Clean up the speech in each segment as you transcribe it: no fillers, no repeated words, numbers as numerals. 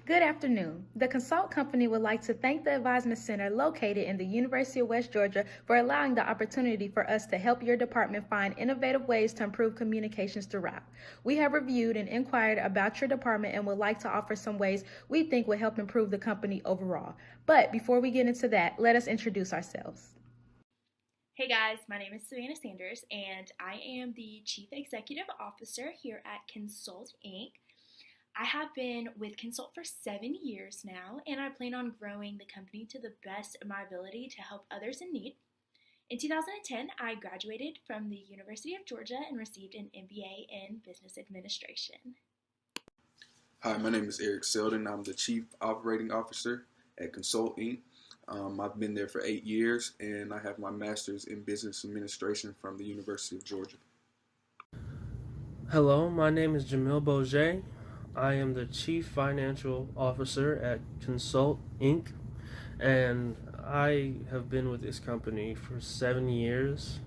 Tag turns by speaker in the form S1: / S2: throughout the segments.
S1: Good afternoon. The Consult Company would like to thank the Advisement Center located in the University of West Georgia for allowing the opportunity for us to help your department find innovative ways to improve communications throughout. We have reviewed and inquired about your department and would like to offer some ways we think will help improve the company overall. But before we get into that, let us introduce ourselves.
S2: Hey guys, my name is Savannah Sanders and I am the Chief Executive Officer here at Konsult Inc. I have been with Konsult for 7 years now and I plan on growing the company to the best of my ability to help others in need. In 2010, I graduated from the University of Georgia and received an MBA in Business Administration.
S3: Hi, my name is Eric Selden. I'm the Chief Operating Officer at Konsult Inc. I've been there for 8 years, and I have my master's in business administration from the University of Georgia.
S4: Hello, my name is Jamil Bourget. I am the Chief Financial Officer at Konsult Inc. and I have been with this company for 7 years.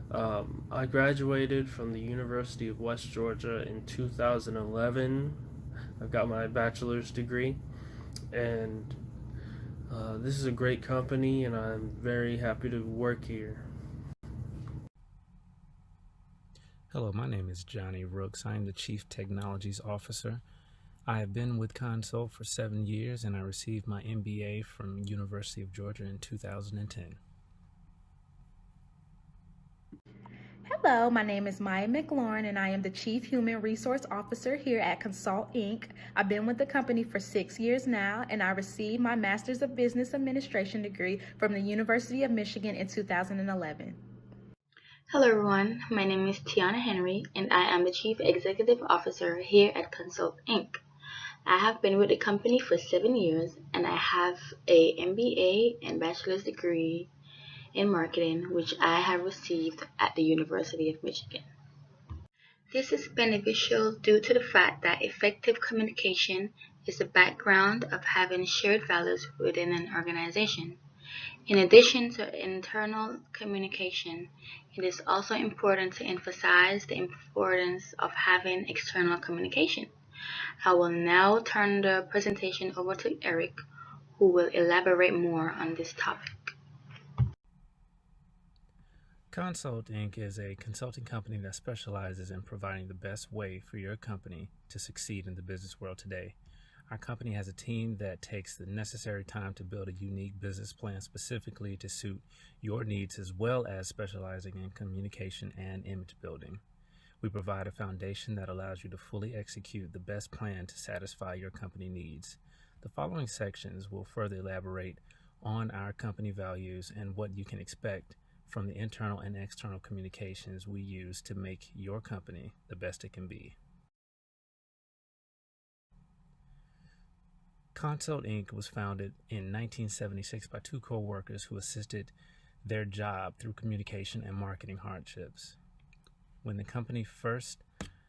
S4: I graduated from the University of West Georgia in 2011. I've got my bachelor's degree, and this is a great company, and I'm very happy to work here.
S5: Hello, my name is Johnny Rooks. I am the Chief Technologies Officer. I have been with Konsult for 7 years, and I received my MBA from University of Georgia in 2010.
S1: Hello, my name is Maya McLaurin and I am the Chief Human Resource Officer here at Konsult Inc. I've been with the company for 6 years now and I received my Master's of Business Administration degree from the University of Michigan in 2011.
S6: Hello everyone, my name is Tiana Henry and I am the Chief Executive Officer here at Konsult Inc. I have been with the company for 7 years and I have a MBA and bachelor's degree in marketing, which I have received at the University of Michigan. This is beneficial due to the fact that effective communication is the background of having shared values within an organization. In addition to internal communication, it is also important to emphasize the importance of having external communication. I will now turn the presentation over to Eric, who will elaborate more on this topic.
S5: Konsult Inc. is a consulting company that specializes in providing the best way for your company to succeed in the business world today. Our company has a team that takes the necessary time to build a unique business plan specifically to suit your needs, as well as specializing in communication and image building. We provide a foundation that allows you to fully execute the best plan to satisfy your company needs. The following sections will further elaborate on our company values and what you can expect from the internal and external communications we use to make your company the best it can be. Konsult Inc. was founded in 1976 by two co-workers who assisted their job through communication and marketing hardships. When the company first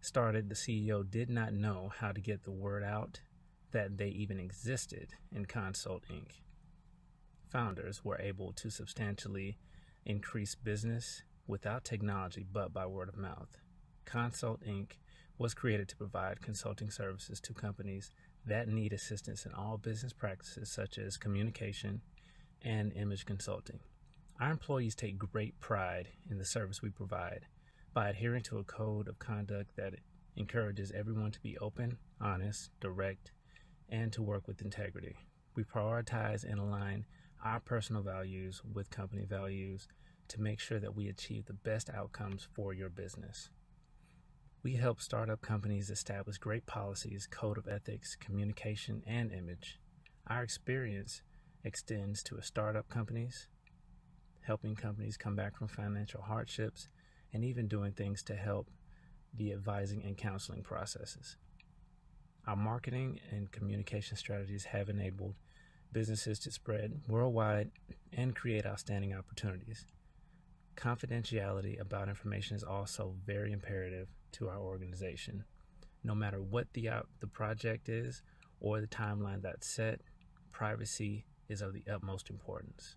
S5: started, the CEO did not know how to get the word out that they even existed in Konsult Inc. Founders were able to substantially increase business without technology but by word of mouth. Konsult Inc. was created to provide consulting services to companies that need assistance in all business practices such as communication and image consulting. Our employees take great pride in the service we provide by adhering to a code of conduct that encourages everyone to be open, honest, direct, and to work with integrity. We prioritize and align our personal values with company values to make sure that we achieve the best outcomes for your business. We help startup companies establish great policies, code of ethics, communication, and image. Our experience extends to startup companies, helping companies come back from financial hardships, and even doing things to help the advising and counseling processes. Our marketing and communication strategies have enabled businesses to spread worldwide and create outstanding opportunities. Confidentiality about information is also very imperative to our organization. No matter what the project is or the timeline that's set, privacy is of the utmost importance.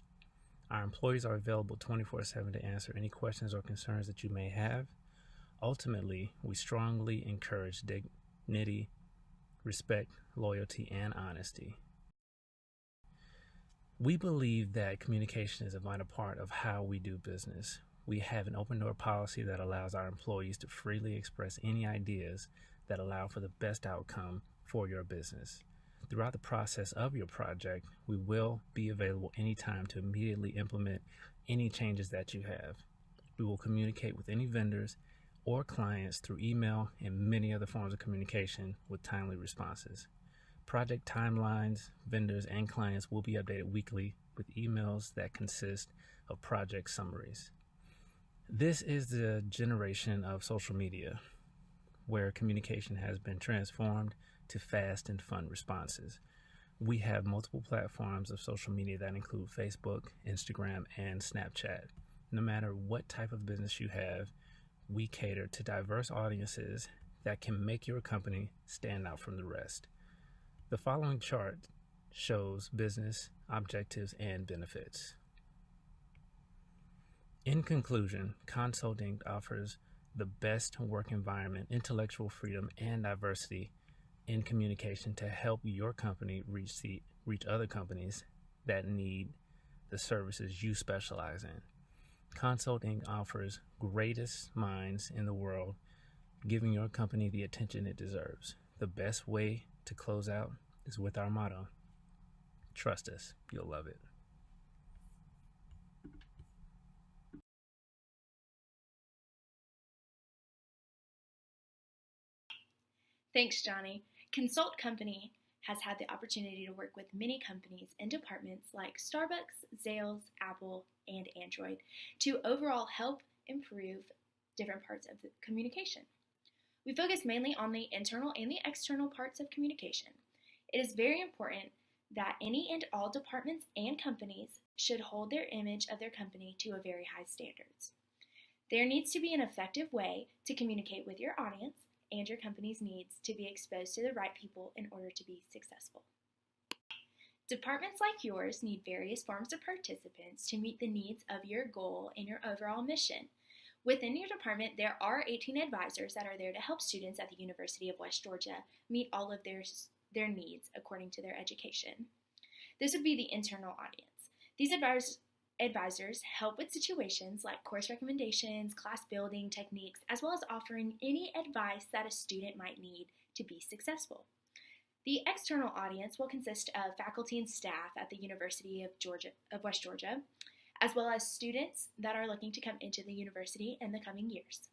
S5: Our employees are available 24/7 to answer any questions or concerns that you may have. Ultimately, we strongly encourage dignity, respect, loyalty, and honesty. We believe that communication is a vital part of how we do business. We have an open door policy that allows our employees to freely express any ideas that allow for the best outcome for your business. Throughout the process of your project, we will be available anytime to immediately implement any changes that you have. We will communicate with any vendors or clients through email and many other forms of communication with timely responses. Project timelines, vendors, and clients will be updated weekly with emails that consist of project summaries. This is the generation of social media, where communication has been transformed to fast and fun responses. We have multiple platforms of social media that include Facebook, Instagram, and Snapchat. No matter what type of business you have, we cater to diverse audiences that can make your company stand out from the rest. The following chart shows business objectives and benefits. In conclusion, Konsult offers the best work environment, intellectual freedom, and diversity in communication to help your company reach other companies that need the services you specialize in. Konsult offers greatest minds in the world, giving your company the attention it deserves. The best way to close out is with our motto: trust us, you'll love it.
S2: Thanks, Johnny. Consult Company has had the opportunity to work with many companies and departments like Starbucks, Zales, Apple, and Android to overall help improve different parts of the communication. We focus mainly on the internal and the external parts of communication. It is very important that any and all departments and companies should hold their image of their company to a very high standards. There needs to be an effective way to communicate with your audience, and your company's needs to be exposed to the right people in order to be successful. Departments like yours need various forms of participants to meet the needs of your goal and your overall mission. Within your department, there are 18 advisors that are there to help students at the University of West Georgia meet all of their needs according to their education. This would be the internal audience. These advisors help with situations like course recommendations, class building techniques, as well as offering any advice that a student might need to be successful. The external audience will consist of faculty and staff at the University of West Georgia, as well as students that are looking to come into the university in the coming years.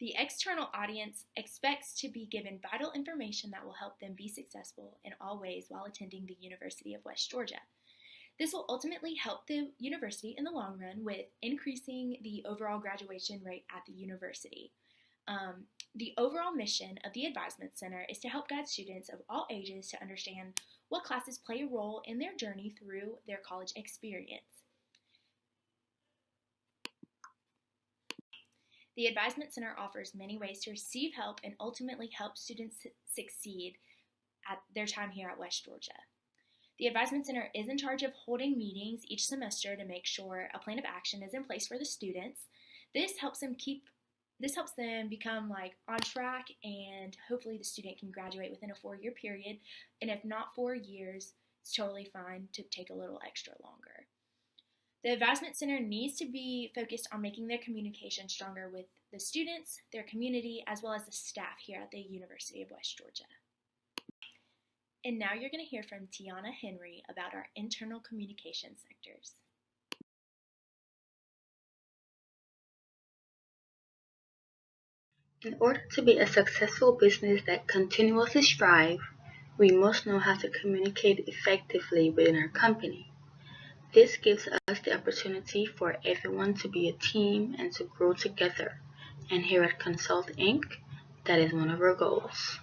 S2: The external audience expects to be given vital information that will help them be successful in all ways while attending the University of West Georgia. This will ultimately help the university in the long run with increasing the overall graduation rate at the university. The overall mission of the Advisement Center is to help guide students of all ages to understand what classes play a role in their journey through their college experience. The Advisement Center offers many ways to receive help and ultimately help students succeed at their time here at West Georgia. The Advisement Center is in charge of holding meetings each semester to make sure a plan of action is in place for the students. This helps them become on track, and hopefully the student can graduate within a 4-year period. And if not 4 years, it's totally fine to take a little extra longer. The Advisement Center needs to be focused on making their communication stronger with the students, their community, as well as the staff here at the University of West Georgia. And now you're going to hear from Tiana Henry about our internal communication sectors.
S6: In order to be a successful business that continuously strives, we must know how to communicate effectively within our company. This gives us the opportunity for everyone to be a team and to grow together. And here at Konsult Inc., that is one of our goals.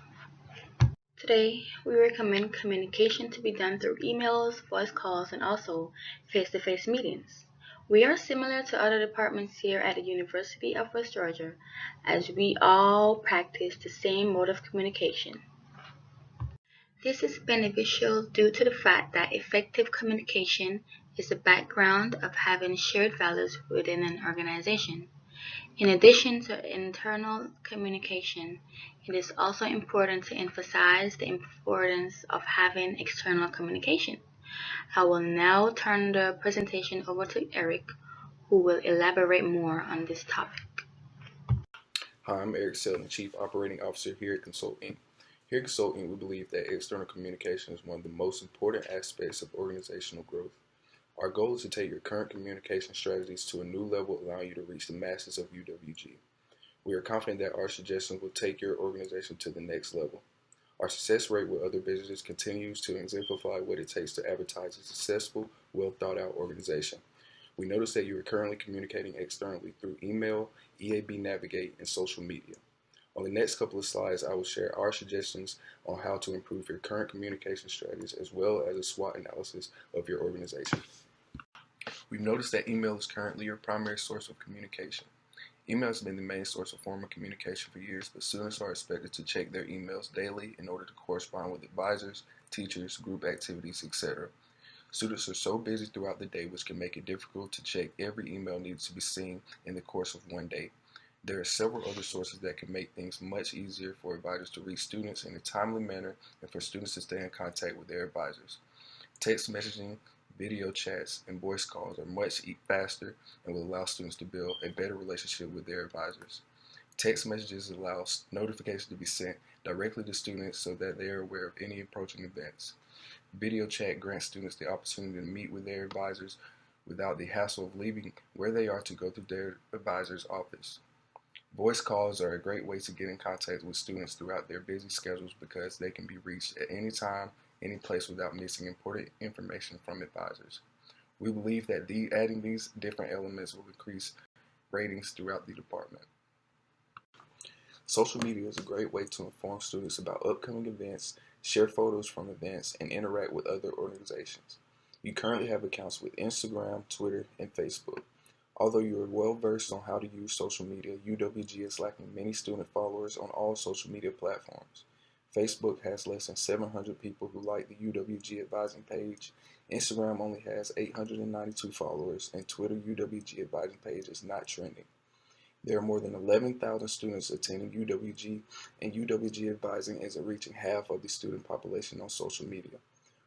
S6: Today, we recommend communication to be done through emails, voice calls, and also face-to-face meetings. We are similar to other departments here at the University of West Georgia, as we all practice the same mode of communication. This is beneficial due to the fact that effective communication is the background of having shared values within an organization. In addition to internal communication, it is also important to emphasize the importance of having external communication. I will now turn the presentation over to Eric, who will elaborate more on this topic.
S3: Hi, I'm Eric Selden, Chief Operating Officer here at Konsult Inc. Here at Konsult Inc., we believe that external communication is one of the most important aspects of organizational growth. Our goal is to take your current communication strategies to a new level, allowing you to reach the masses of UWG. We are confident that our suggestions will take your organization to the next level. Our success rate with other businesses continues to exemplify what it takes to advertise a successful, well thought out organization. We notice that you are currently communicating externally through email, EAB Navigate, and social media. On the next couple of slides, I will share our suggestions on how to improve your current communication strategies as well as a SWOT analysis of your organization. We've noticed that email is currently your primary source of communication. Email has been the main source of formal communication for years, but students are expected to check their emails daily in order to correspond with advisors, teachers, group activities, etc. Students are so busy throughout the day, which can make it difficult to check every email needed to be seen in the course of one day. There are several other sources that can make things much easier for advisors to reach students in a timely manner and for students to stay in contact with their advisors. Text messaging, video chats, and voice calls are much faster and will allow students to build a better relationship with their advisors. Text messages allow notifications to be sent directly to students so that they are aware of any approaching events. Video chat grants students the opportunity to meet with their advisors without the hassle of leaving where they are to go to their advisor's office. Voice calls are a great way to get in contact with students throughout their busy schedules because they can be reached at any time, any place without missing important information from advisors. We believe that adding these different elements will increase ratings throughout the department. Social media is a great way to inform students about upcoming events, share photos from events, and interact with other organizations. You currently have accounts with Instagram, Twitter, and Facebook. Although you are well versed on how to use social media, UWG is lacking many student followers on all social media platforms. Facebook has less than 700 people who like the UWG advising page. Instagram only has 892 followers, and Twitter UWG advising page is not trending. There are more than 11,000 students attending UWG, and UWG advising isn't reaching half of the student population on social media.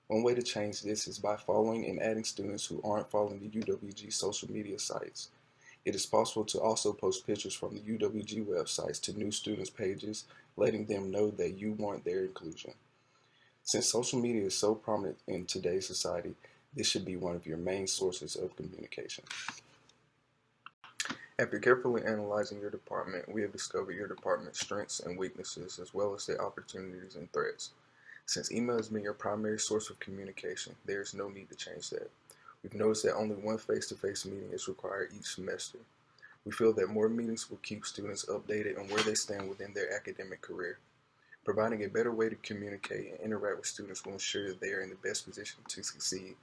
S3: One way to change this is by following and adding students who aren't following the UWG social media sites. It is possible to also post pictures from the UWG websites to new students' pages, letting them know that you want their inclusion. Since social media is so prominent in today's society, this should be one of your main sources of communication. After carefully analyzing your department, we have discovered your department's strengths and weaknesses, as well as the opportunities and threats. Since email has been your primary source of communication, there is no need to change that. We've noticed that only one face-to-face meeting is required each semester. We feel that more meetings will keep students updated on where they stand within their academic career. Providing a better way to communicate and interact with students will ensure that they are in the best position to succeed.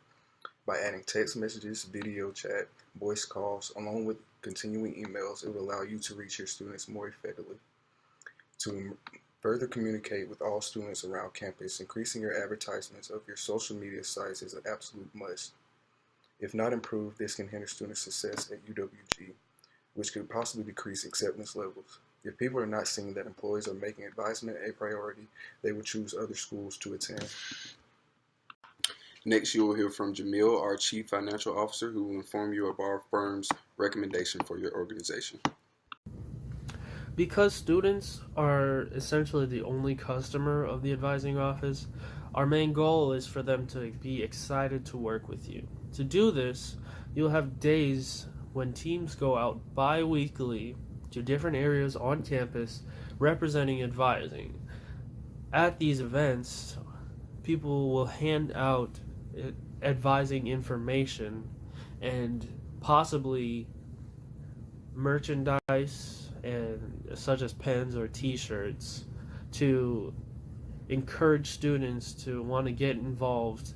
S3: By adding text messages, video chat, voice calls, along with continuing emails, it will allow you to reach your students more effectively. To further communicate with all students around campus, increasing your advertisements of your social media sites is an absolute must. If not improved, this can hinder student success at UWG, which could possibly decrease acceptance levels. If people are not seeing that employees are making advisement a priority, they will choose other schools to attend. Next, you will hear from Jamil, our Chief Financial Officer, who will inform you of our firm's recommendation for your organization.
S4: Because students are essentially the only customer of the advising office, our main goal is for them to be excited to work with you. To do this, you'll have days when teams go out bi-weekly to different areas on campus representing advising. At these events, people will hand out advising information and possibly merchandise and such as pens or t-shirts to encourage students to want to get involved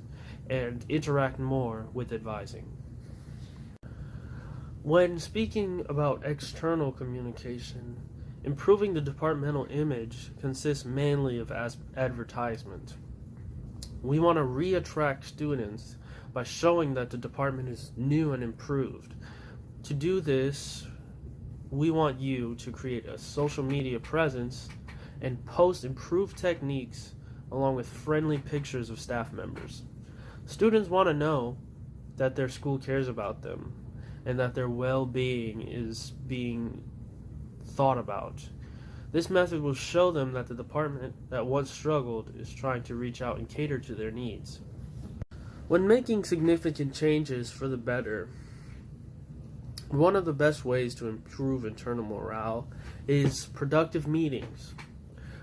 S4: and interact more with advising. When speaking about external communication, improving the departmental image consists mainly of advertisement. We want to re-attract students by showing that the department is new and improved. To do this, we want you to create a social media presence and post improved techniques along with friendly pictures of staff members. Students want to know that their school cares about them and that their well-being is being thought about. This method will show them that the department that once struggled is trying to reach out and cater to their needs. When making significant changes for the better, one of the best ways to improve internal morale is productive meetings.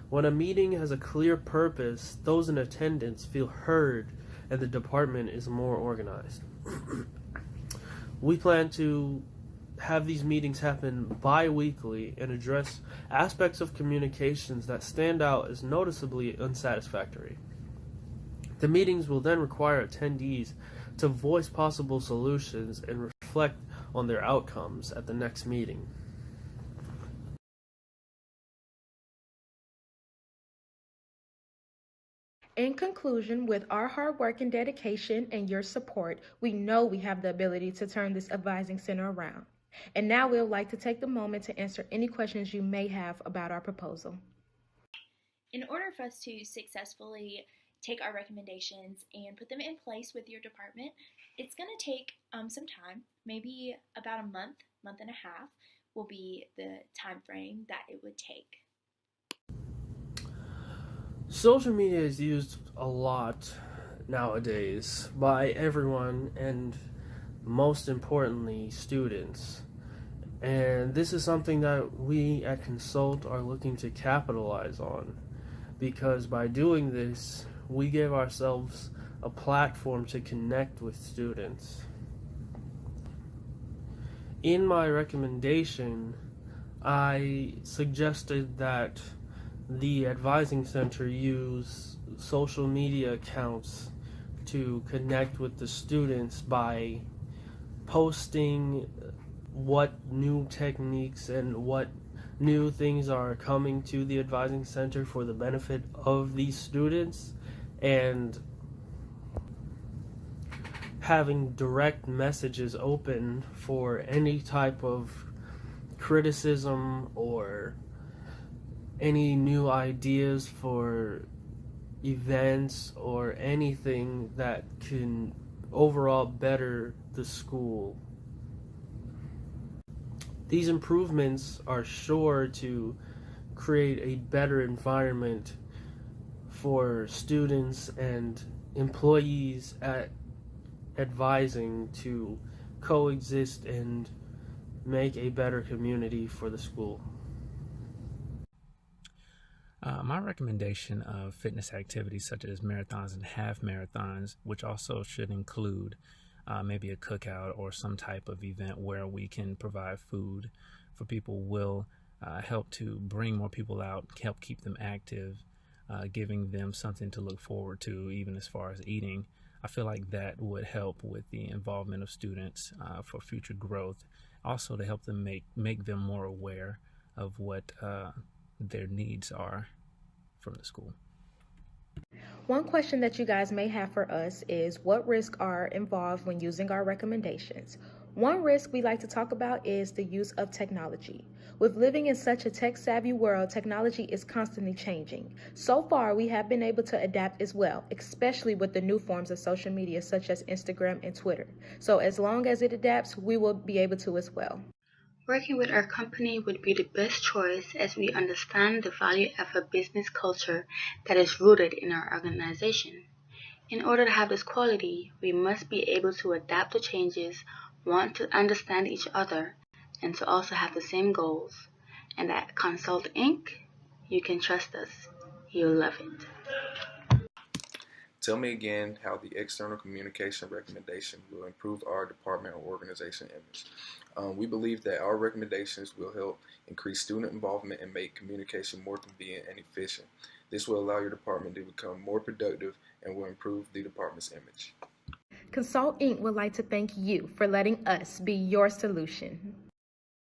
S4: When a meeting has a clear purpose, those in attendance feel heard and the department is more organized. We plan to have these meetings happen bi-weekly and address aspects of communications that stand out as noticeably unsatisfactory. The meetings will then require attendees to voice possible solutions and reflect on their outcomes at the next meeting.
S1: In conclusion, with our hard work and dedication and your support, we know we have the ability to turn this advising center around. And now we would like to take the moment to answer any questions you may have about our proposal.
S2: In order for us to successfully take our recommendations and put them in place with your department, it's going to take some time, maybe about a month, month and a half will be the time frame that it would take.
S4: Social media is used a lot nowadays by everyone and most importantly students. And this is something that we at Consult are looking to capitalize on, because by doing this, we give ourselves a platform to connect with students. In my recommendation, I suggested that the advising center use social media accounts to connect with the students by posting what new techniques and what new things are coming to the advising center for the benefit of these students, and having direct messages open for any type of criticism or any new ideas for events or anything that can overall better the school. These improvements are sure to create a better environment for students and employees at advising to coexist and make a better community for the school.
S5: My recommendation of fitness activities such as marathons and half marathons, which also should include maybe a cookout or some type of event where we can provide food for people, will help to bring more people out, help keep them active, giving them something to look forward to, even as far as eating. I feel like that would help with the involvement of students for future growth, also to help them make them more aware of what their needs are from the school.
S1: One question that you guys may have for us is, what risks are involved when using our recommendations? One risk we like to talk about is the use of technology. With living in such a tech-savvy world, technology is constantly changing. So far, we have been able to adapt as well, especially with the new forms of social media such as Instagram and Twitter. So as long as it adapts, we will be able to as well.
S6: Working with our company would be the best choice, as we understand the value of a business culture that is rooted in our organization. In order to have this quality, we must be able to adapt to changes, want to understand each other, and to also have the same goals. And at Konsult Inc., you can trust us. You'll love it.
S3: Tell me again how the external communication recommendation will improve our department or organization image. We believe that our recommendations will help increase student involvement and make communication more convenient and efficient. This will allow your department to become more productive and will improve the department's image.
S1: Consult Inc. would like to thank you for letting us be your solution.